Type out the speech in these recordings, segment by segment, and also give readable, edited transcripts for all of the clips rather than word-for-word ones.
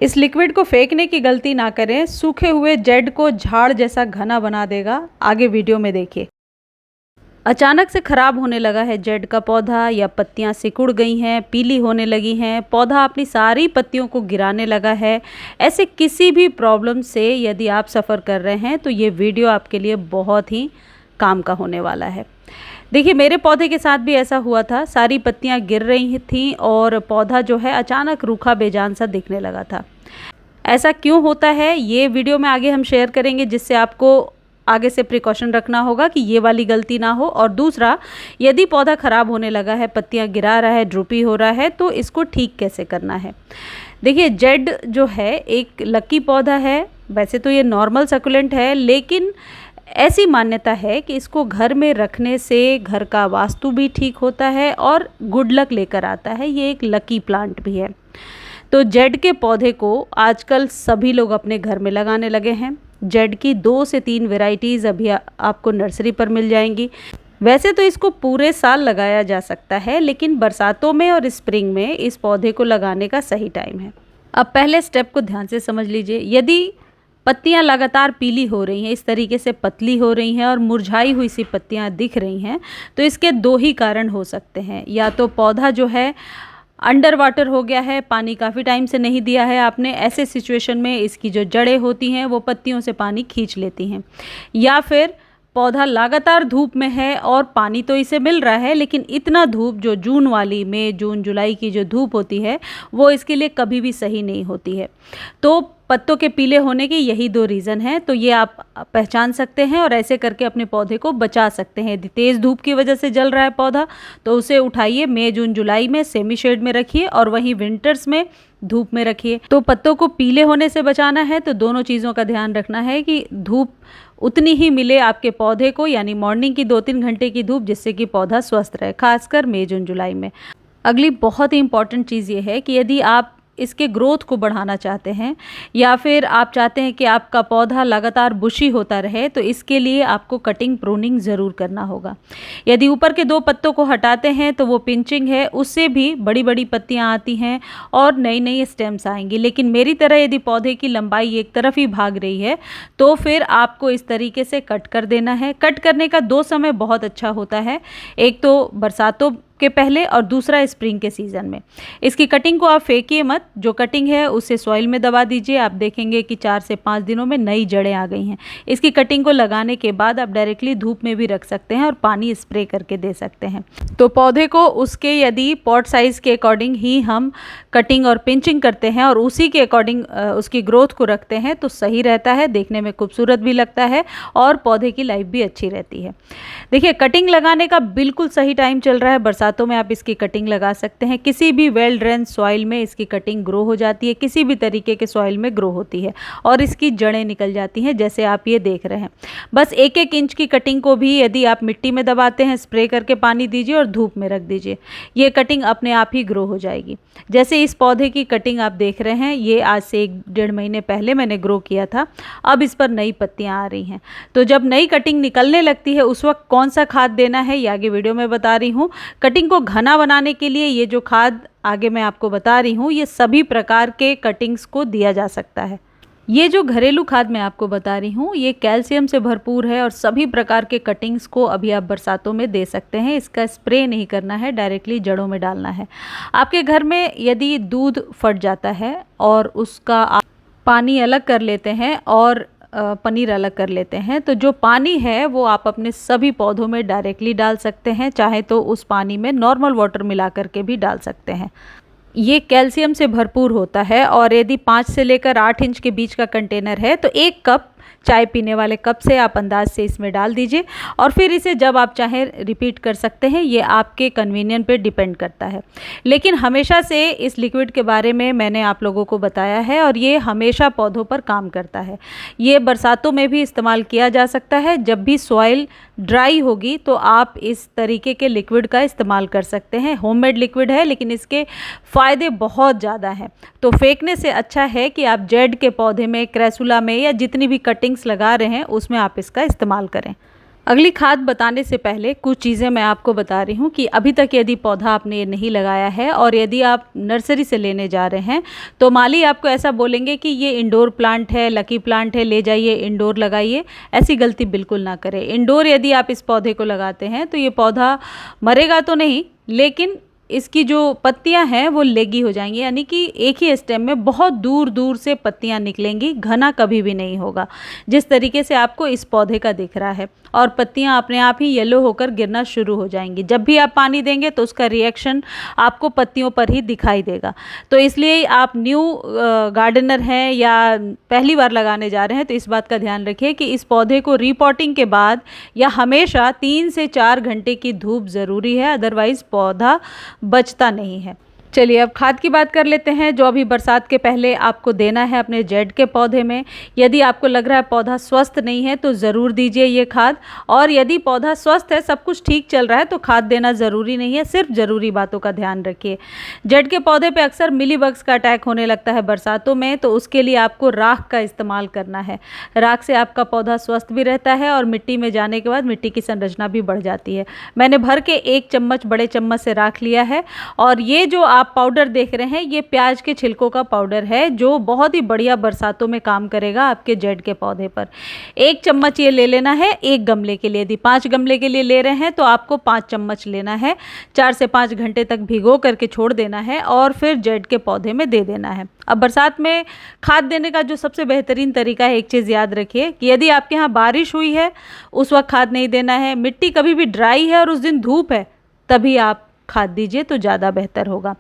इस लिक्विड को फेंकने की गलती ना करें, सूखे हुए जेड को झाड़ जैसा घना बना देगा। आगे वीडियो में देखिए। अचानक से खराब होने लगा है जेड का पौधा, या पत्तियां सिकुड़ गई हैं, पीली होने लगी हैं, पौधा अपनी सारी पत्तियों को गिराने लगा है। ऐसे किसी भी प्रॉब्लम से यदि आप सफ़र कर रहे हैं तो ये वीडियो आपके लिए बहुत ही काम का होने वाला है। देखिए, मेरे पौधे के साथ भी ऐसा हुआ था। सारी पत्तियां गिर रही थीं और पौधा जो है अचानक रूखा बेजान सा दिखने लगा था। ऐसा क्यों होता है ये वीडियो में आगे हम शेयर करेंगे, जिससे आपको आगे से प्रिकॉशन रखना होगा कि ये वाली गलती ना हो। और दूसरा, यदि पौधा ख़राब होने लगा है, पत्तियां गिरा रहा है, ड्रूपी हो रहा है, तो इसको ठीक कैसे करना है। देखिए, जेड जो है एक लकी पौधा है। वैसे तो ये नॉर्मल सकुलेंट है, लेकिन ऐसी मान्यता है कि इसको घर में रखने से घर का वास्तु भी ठीक होता है और गुड लक लेकर आता है। ये एक लकी प्लांट भी है। तो जेड के पौधे को आजकल सभी लोग अपने घर में लगाने लगे हैं। जेड की 2 से 3 वैरायटीज़ अभी आपको नर्सरी पर मिल जाएंगी। वैसे तो इसको पूरे साल लगाया जा सकता है, लेकिन बरसातों में और स्प्रिंग में इस पौधे को लगाने का सही टाइम है। अब पहले स्टेप को ध्यान से समझ लीजिए। यदि पत्तियां लगातार पीली हो रही हैं, इस तरीके से पतली हो रही हैं और मुरझाई हुई सी पत्तियां दिख रही हैं, तो इसके 2 ही कारण हो सकते हैं। या तो पौधा जो है अंडर वाटर हो गया है, पानी काफ़ी टाइम से नहीं दिया है आपने। ऐसे सिचुएशन में इसकी जो जड़ें होती हैं वो पत्तियों से पानी खींच लेती हैं। या फिर पौधा लगातार धूप में है और पानी तो इसे मिल रहा है, लेकिन इतना धूप जो जून वाली, मई जून जुलाई की जो धूप होती है वो इसके लिए कभी भी सही नहीं होती है। तो पत्तों के पीले होने के यही 2 रीज़न हैं। तो ये आप पहचान सकते हैं और ऐसे करके अपने पौधे को बचा सकते हैं। यदि तेज़ धूप की वजह से जल रहा है पौधा, तो उसे उठाइए, मई जून जुलाई में सेमी शेड में रखिए और वहीं विंटर्स में धूप में रखिए। तो पत्तों को पीले होने से बचाना है तो दोनों चीज़ों का ध्यान रखना है कि धूप उतनी ही मिले आपके पौधे को, यानी मॉर्निंग की 2-3 घंटे की धूप, जिससे कि पौधा स्वस्थ रहे, खासकर मई जून जुलाई में। अगली बहुत ही इंपॉर्टेंट चीज़ ये है कि यदि आप इसके ग्रोथ को बढ़ाना चाहते हैं या फिर आप चाहते हैं कि आपका पौधा लगातार बुशी होता रहे, तो इसके लिए आपको कटिंग प्रूनिंग ज़रूर करना होगा। यदि ऊपर के 2 पत्तों को हटाते हैं तो वो पिंचिंग है, उससे भी बड़ी बड़ी पत्तियां आती हैं और नई नई स्टेम्स आएंगी। लेकिन मेरी तरह यदि पौधे की लंबाई एक तरफ ही भाग रही है तो फिर आपको इस तरीके से कट कर देना है। कट करने का 2 समय बहुत अच्छा होता है, एक तो बरसातों के पहले और दूसरा स्प्रिंग के सीज़न में। इसकी कटिंग को आप फेंकिए मत, जो कटिंग है उसे सॉइल में दबा दीजिए। आप देखेंगे कि 4 से 5 दिनों में नई जड़ें आ गई हैं। इसकी कटिंग को लगाने के बाद आप डायरेक्टली धूप में भी रख सकते हैं और पानी स्प्रे करके दे सकते हैं। तो पौधे को उसके यदि पॉट साइज़ के अकॉर्डिंग ही हम कटिंग और पिंचिंग करते हैं और उसी के अकॉर्डिंग उसकी ग्रोथ को रखते हैं तो सही रहता है, देखने में खूबसूरत भी लगता है और पौधे की लाइफ भी अच्छी रहती है। देखिए, कटिंग लगाने का बिल्कुल सही टाइम चल रहा है। बरसातों में आप इसकी कटिंग लगा सकते हैं। किसी भी वेल ड्रेन सॉइल में इसकी कटिंग ग्रो हो जाती है, किसी भी तरीके के सॉइल में ग्रो होती है और इसकी जड़ें निकल जाती हैं, जैसे आप ये देख रहे हैं। बस 1-1 इंच की कटिंग को भी यदि आप मिट्टी में दबाते हैं, स्प्रे करके पानी दीजिए और धूप में रख दीजिए, ये कटिंग अपने आप ही ग्रो हो जाएगी। जैसे इस पौधे की कटिंग आप देख रहे हैं, ये आज से 1-1.5 महीने पहले मैंने ग्रो किया था। अब इस पर नई पत्तियां आ रही हैं। तो जब नई कटिंग निकलने लगती है उस वक्त कौन सा खाद देना है ये आगे वीडियो में बता रही हूँ। कटिंग को घना बनाने के लिए ये जो खाद आगे मैं आपको बता रही हूँ, ये सभी प्रकार के कटिंग्स को दिया जा सकता है। ये जो घरेलू खाद मैं आपको बता रही हूँ ये कैल्शियम से भरपूर है और सभी प्रकार के कटिंग्स को अभी आप बरसातों में दे सकते हैं। इसका स्प्रे नहीं करना है, डायरेक्टली जड़ों में डालना है। आपके घर में यदि दूध फट जाता है और उसका आप पानी अलग कर लेते हैं और पनीर अलग कर लेते हैं, तो जो पानी है वो आप अपने सभी पौधों में डायरेक्टली डाल सकते हैं। चाहे तो उस पानी में नॉर्मल वाटर मिला करके भी डाल सकते हैं। ये कैल्शियम से भरपूर होता है और यदि 5 से लेकर 8 इंच के बीच का कंटेनर है तो 1 कप चाय पीने वाले कप से आप अंदाज से इसमें डाल दीजिए और फिर इसे जब आप चाहें रिपीट कर सकते हैं। ये आपके कन्वीनियंट पे डिपेंड करता है, लेकिन हमेशा से इस लिक्विड के बारे में मैंने आप लोगों को बताया है और ये हमेशा पौधों पर काम करता है। ये बरसातों में भी इस्तेमाल किया जा सकता है। जब भी सॉइल ड्राई होगी तो आप इस तरीके के लिक्विड का इस्तेमाल कर सकते हैं। होममेड लिक्विड है लेकिन इसके फ़ायदे बहुत ज़्यादा हैं। तो फेंकने से अच्छा है कि आप जेड के पौधे में, क्रेसुला में या जितनी भी कटिंग्स लगा रहे हैं उसमें आप इसका इस्तेमाल करें। अगली खाद बताने से पहले कुछ चीज़ें मैं आपको बता रही हूँ कि अभी तक यदि पौधा आपने नहीं लगाया है और यदि आप नर्सरी से लेने जा रहे हैं तो माली आपको ऐसा बोलेंगे कि ये इंडोर प्लांट है, लकी प्लांट है, ले जाइए इंडोर लगाइए। ऐसी गलती बिल्कुल ना करें। इंडोर यदि आप इस पौधे को लगाते हैं तो ये पौधा मरेगा तो नहीं, लेकिन इसकी जो पत्तियां हैं वो लेगी हो जाएंगी, यानी कि एक ही स्टेम में बहुत दूर दूर से पत्तियां निकलेंगी, घना कभी भी नहीं होगा जिस तरीके से आपको इस पौधे का दिख रहा है। और पत्तियां अपने आप ही येलो होकर गिरना शुरू हो जाएंगी। जब भी आप पानी देंगे तो उसका रिएक्शन आपको पत्तियों पर ही दिखाई देगा। तो इसलिए आप न्यू गार्डनर हैं या पहली बार लगाने जा रहे हैं तो इस बात का ध्यान रखिए कि इस पौधे को रीपॉटिंग के बाद या हमेशा 3 से 4 घंटे की धूप ज़रूरी है, अदरवाइज़ पौधा बचता नहीं है। चलिए अब खाद की बात कर लेते हैं जो अभी बरसात के पहले आपको देना है अपने जेड के पौधे में। यदि आपको लग रहा है पौधा स्वस्थ नहीं है तो ज़रूर दीजिए ये खाद, और यदि पौधा स्वस्थ है, सब कुछ ठीक चल रहा है तो खाद देना ज़रूरी नहीं है। सिर्फ ज़रूरी बातों का ध्यान रखिए। जेड के पौधे पे अक्सर मिलीबग्स का अटैक होने लगता है बरसातों में, तो उसके लिए आपको राख का इस्तेमाल करना है। राख से आपका पौधा स्वस्थ भी रहता है और मिट्टी में जाने के बाद मिट्टी की संरचना भी बढ़ जाती है। मैंने भर के 1 चम्मच बड़े चम्मच से राख लिया है, और ये जो आप पाउडर देख रहे हैं ये प्याज के छिलकों का पाउडर है जो बहुत ही बढ़िया बरसातों में काम करेगा आपके जेड के पौधे पर। 1 चम्मच ये ले लेना है 1 गमले के लिए। यदि 5 गमले के लिए ले रहे हैं तो आपको 5 चम्मच लेना है। 4 से 5 घंटे तक भिगो करके छोड़ देना है और फिर जेड के पौधे में दे देना है। अब बरसात में खाद देने का जो सबसे बेहतरीन तरीका है, एक चीज़ याद रखिए कि यदि आपके यहाँ बारिश हुई है उस वक्त खाद नहीं देना है। मिट्टी कभी भी ड्राई है और उस दिन धूप है तभी आप खाद दीजिए तो ज़्यादा बेहतर होगा।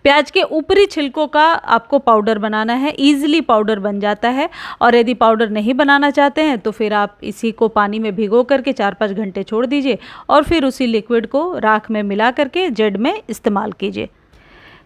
प्याज के ऊपरी छिलकों का आपको पाउडर बनाना है, ईजिली पाउडर बन जाता है। और यदि पाउडर नहीं बनाना चाहते हैं तो फिर आप इसी को पानी में भिगो करके 4-5 घंटे छोड़ दीजिए और फिर उसी लिक्विड को राख में मिला करके जेड में इस्तेमाल कीजिए।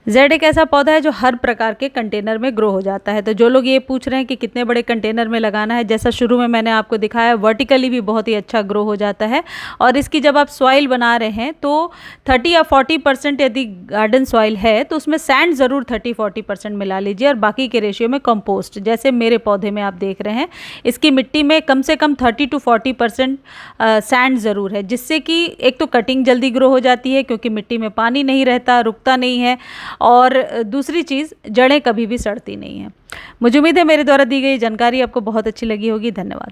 जेड एक ऐसा पौधा है जो हर प्रकार के कंटेनर में ग्रो हो जाता है। तो जो लोग ये पूछ रहे हैं कि कितने बड़े कंटेनर में लगाना है, जैसा शुरू में मैंने आपको दिखाया, वर्टिकली भी बहुत ही अच्छा ग्रो हो जाता है। और इसकी जब आप सॉइल बना रहे हैं तो 30 या 40% यदि गार्डन सॉइल है तो उसमें सैंड ज़रूर 30-40% मिला लीजिए और बाकी के रेशियो में कंपोस्ट, जैसे मेरे पौधे में आप देख रहे हैं इसकी मिट्टी में कम से कम 30-40% सैंड ज़रूर है, जिससे कि एक तो कटिंग जल्दी ग्रो हो जाती है क्योंकि मिट्टी में पानी नहीं रहता, रुकता नहीं है, और दूसरी चीज़ जड़ें कभी भी सड़ती नहीं हैं। मुझे उम्मीद है मेरे द्वारा दी गई जानकारी आपको बहुत अच्छी लगी होगी। धन्यवाद।